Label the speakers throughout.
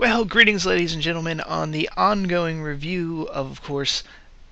Speaker 1: Well, greetings, ladies and gentlemen, on the ongoing review of course,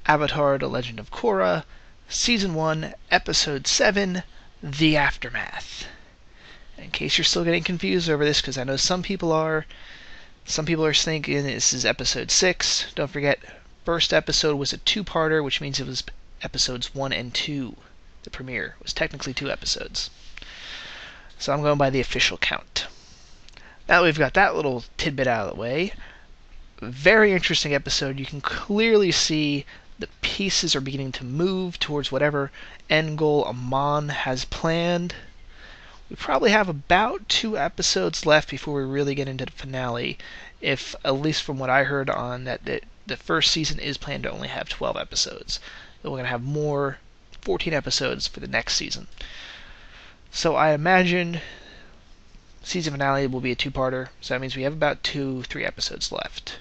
Speaker 1: Avatar: The Legend of Korra, Season 1, Episode 7, The Aftermath. In case you're still getting confused over this, because I know some people are thinking this is Episode 6. Don't forget, first episode was a two-parter, which means it was Episodes 1 and 2. The premiere was technically 2 episodes. So I'm going by the official count. Now that we've got that little tidbit out of the way, very interesting episode. You can clearly see the pieces are beginning to move towards whatever end goal Amon has planned. We probably have about 2 episodes left before we really get into the finale, if at least from what I heard on that the first season is planned to only have 12 episodes. We're going to have more, 14 episodes for the next season. So I imagine season finale will be a 2-parter, so that means we have about 2-3 episodes left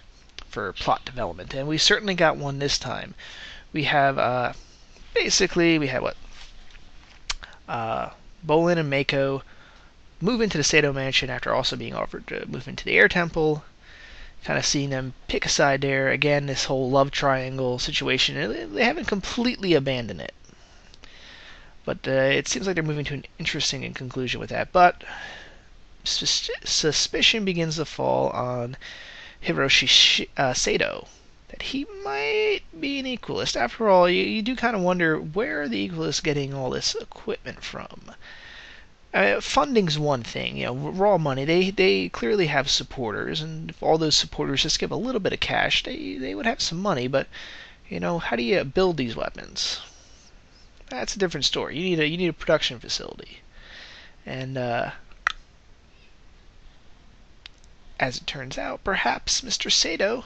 Speaker 1: for plot development, and we certainly got one this time. We have basically Bolin and Mako move into the Sato mansion after also being offered to move into the air temple. Kind of seeing them pick a side there. Again, this whole love triangle situation, they haven't completely abandoned it, but it seems like they're moving to an interesting conclusion with that. But suspicion begins to fall on Hiroshi Sato, that he might be an Equalist. After all, you do kind of wonder, where are the Equalists getting all this equipment from? Funding's one thing, raw money. They clearly have supporters, and if all those supporters just give a little bit of cash, they would have some money. But how do you build these weapons? That's a different story. You need a production facility, and as it turns out, perhaps Mr. Sato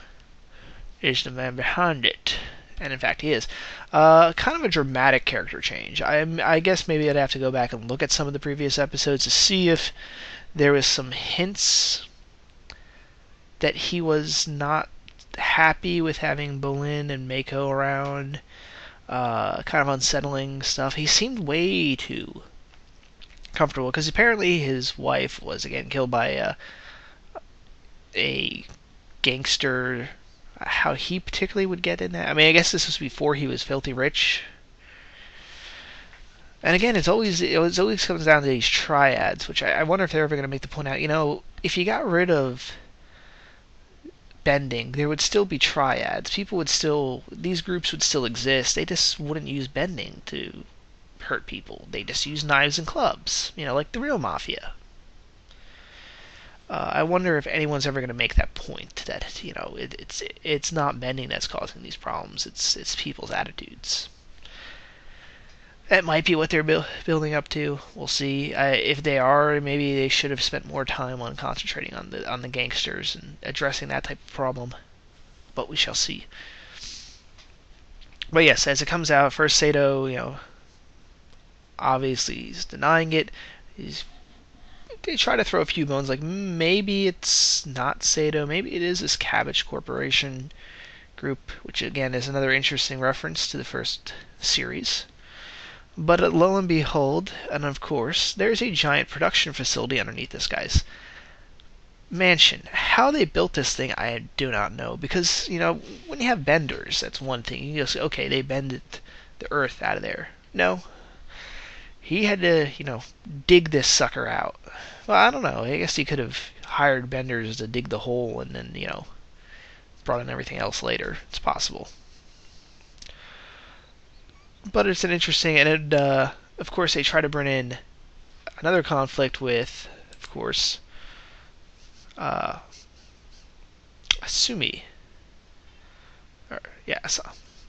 Speaker 1: is the man behind it. And in fact, he is. Kind of a dramatic character change. I guess maybe I'd have to go back and look at some of the previous episodes to see if there was some hints that he was not happy with having Bolin and Mako around. Kind of unsettling stuff. He seemed way too comfortable, because apparently his wife was again killed by a gangster. How he particularly would get in that? I mean, I guess this was before he was filthy rich. And again, it always comes down to these triads, which I wonder if they're ever going to make the point out. If you got rid of bending, there would still be triads. These groups would still exist. They just wouldn't use bending to hurt people. They just use knives and clubs, like the real mafia. I wonder if anyone's ever going to make that point that it's not bending that's causing these problems. It's people's attitudes. That might be what they're building up to. We'll see. If they are, maybe they should have spent more time on concentrating on the gangsters and addressing that type of problem. But we shall see. But yes, as it comes out, first Sato, obviously he's denying it. They try to throw a few bones, like maybe it's not Sato, maybe it is this Cabbage Corporation group, which again is another interesting reference to the first series. But lo and behold, and of course, there's a giant production facility underneath this guy's mansion. How they built this thing, I do not know, because, when you have benders, that's one thing. You just say, okay, they bended the earth out of there. No. He had to, dig this sucker out. Well, I don't know. I guess he could have hired benders to dig the hole and then, brought in everything else later. It's possible. But it's an interesting, and of course they try to bring in another conflict with, of course, Asumi.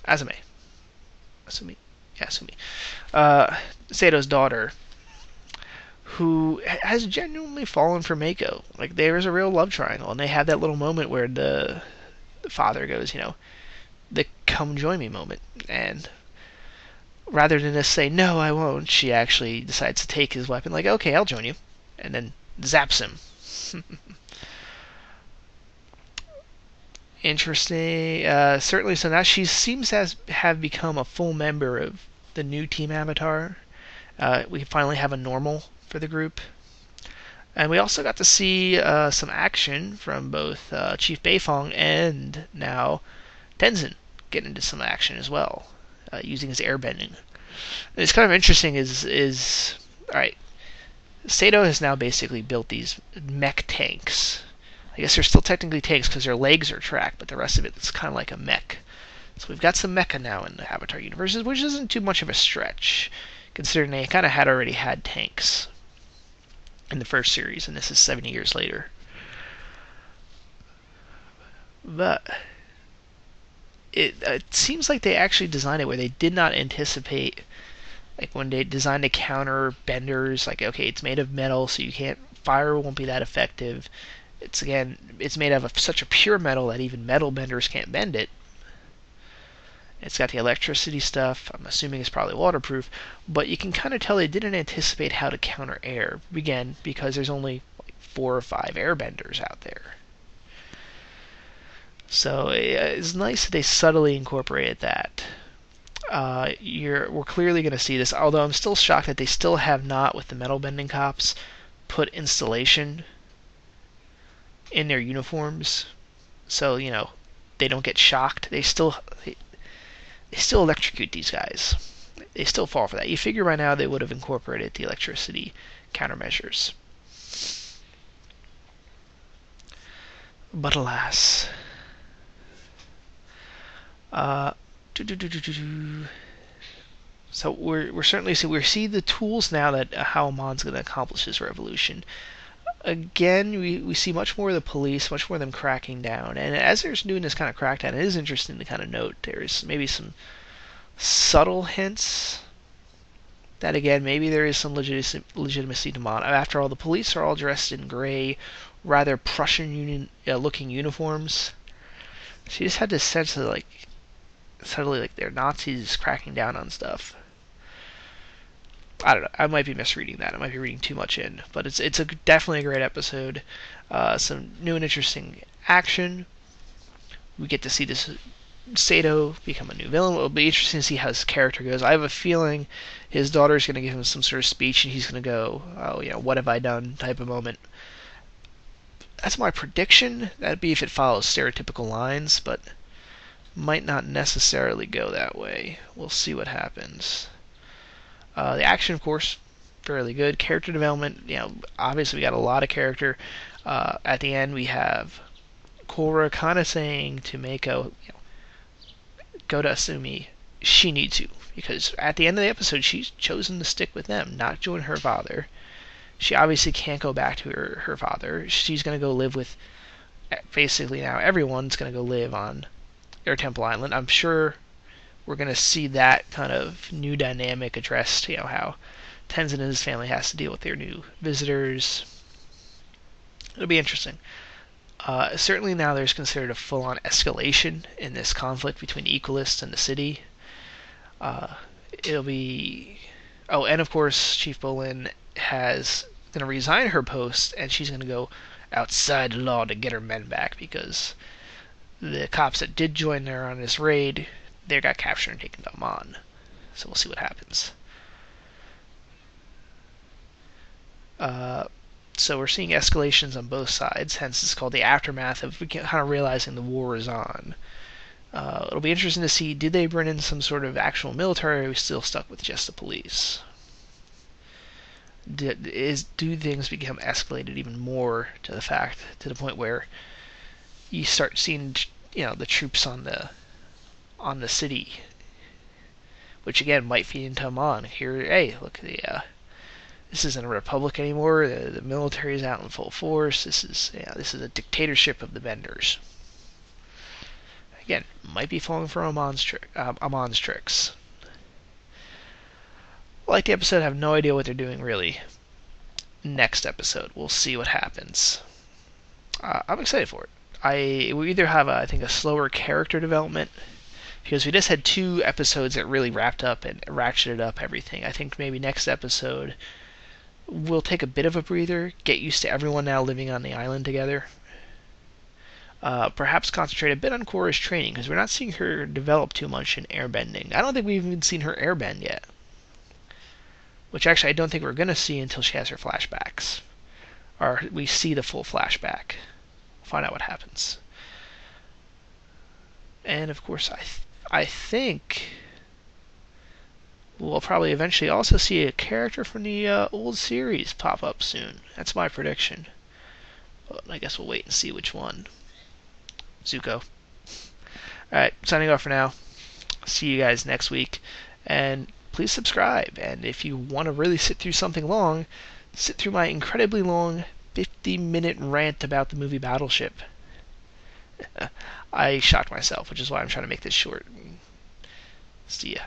Speaker 1: Azumi. Sato's daughter, who has genuinely fallen for Mako. Like, there is a real love triangle, and they have that little moment where the father goes, the come join me moment, and rather than just say, no, I won't, she actually decides to take his weapon, like, okay, I'll join you, and then zaps him. Interesting. Certainly, so now she seems to have become a full member of the new Team Avatar. We finally have a normal for the group. And we also got to see some action from both Chief Beifong and now Tenzin getting into some action as well, using his airbending. And it's kind of interesting is all right. Sato has now basically built these mech tanks. I guess they're still technically tanks because their legs are tracked, but the rest of it is kind of like a mech. So we've got some mecha now in the Avatar universes, which isn't too much of a stretch, considering they kind of already had tanks in the first series, and this is 70 years later. But it seems like they actually designed it where they did not anticipate, like when they designed to counter benders, like, okay, it's made of metal, so you can't, fire won't be that effective. It's made out of such a pure metal that even metal benders can't bend it. It's got the electricity stuff. I'm assuming it's probably waterproof, but you can kind of tell they didn't anticipate how to counter air. Again, because there's only like 4 or 5 airbenders out there. So it's nice that they subtly incorporated that. We're clearly going to see this, although I'm still shocked that they still have not, with the metal bending cops, put installation in their uniforms. So, they don't get shocked. They still electrocute these guys. They still fall for that. You figure by now they would have incorporated the electricity countermeasures. But alas. So we're certainly see the tools now that how Amon's going to accomplish his revolution. Again, we see much more of the police, much more of them cracking down. And as they're doing this kind of crackdown, it is interesting to kind of note there's maybe some subtle hints that, again, maybe there is some legitimacy to Mon. After all, the police are all dressed in gray, rather Prussian-looking uniforms. So you just had this sense of, like, suddenly, like, they're Nazis cracking down on stuff. I don't know. I might be misreading that. I might be reading too much in. But it's definitely a great episode. Some new and interesting action. We get to see this Sato become a new villain. It'll be interesting to see how his character goes. I have a feeling his daughter's going to give him some sort of speech, and he's going to go, oh, what have I done type of moment. That's my prediction. That'd be if it follows stereotypical lines, but might not necessarily go that way. We'll see what happens. The action, of course, fairly good. Character development, obviously we got a lot of character. At the end, we have Korra kind of saying to Mecha, go to Asumi. She needs you. Because at the end of the episode, she's chosen to stick with them, not join her father. She obviously can't go back to her father. She's going to go live with, basically now, everyone's going to go live on Air Temple Island. I'm sure we're going to see that kind of new dynamic addressed, how Tenzin and his family has to deal with their new visitors. It'll be interesting. Certainly now there's considered a full-on escalation in this conflict between the Equalists and the city. It'll be... Oh, and of course, Chief Bolin is going to resign her post, and she's going to go outside the law to get her men back, because the cops that did join her on this raid, they got captured and taken to Amon. So we'll see what happens. So we're seeing escalations on both sides, hence it's called the aftermath of kind of realizing the war is on. It'll be interesting to see, did they bring in some sort of actual military, or are we still stuck with just the police? Do things become escalated even more to the point where you start seeing, the troops on the city, which again might feed into Amon. Here, hey, look, this isn't a republic anymore. The military is out in full force. This is a dictatorship of the Benders. Again, might be falling for Amon's tricks. Like the episode, I have no idea what they're doing really. Next episode, we'll see what happens. I'm excited for it. We either have I think a slower character development, because we just had 2 episodes that really wrapped up and ratcheted up everything. I think maybe next episode we'll take a bit of a breather, get used to everyone now living on the island together. Perhaps concentrate a bit on Korra's training, because we're not seeing her develop too much in airbending. I don't think we've even seen her airbend yet. Which actually I don't think we're going to see until she has her flashbacks. or we see the full flashback. Find out what happens. And of course, I think we'll probably eventually also see a character from the old series pop up soon. That's my prediction. But I guess we'll wait and see which one. Zuko. Alright, signing off for now. See you guys next week. And please subscribe. And if you want to really sit through something long, sit through my incredibly long 50-minute rant about the movie Battleship. I shocked myself, which is why I'm trying to make this short. See ya.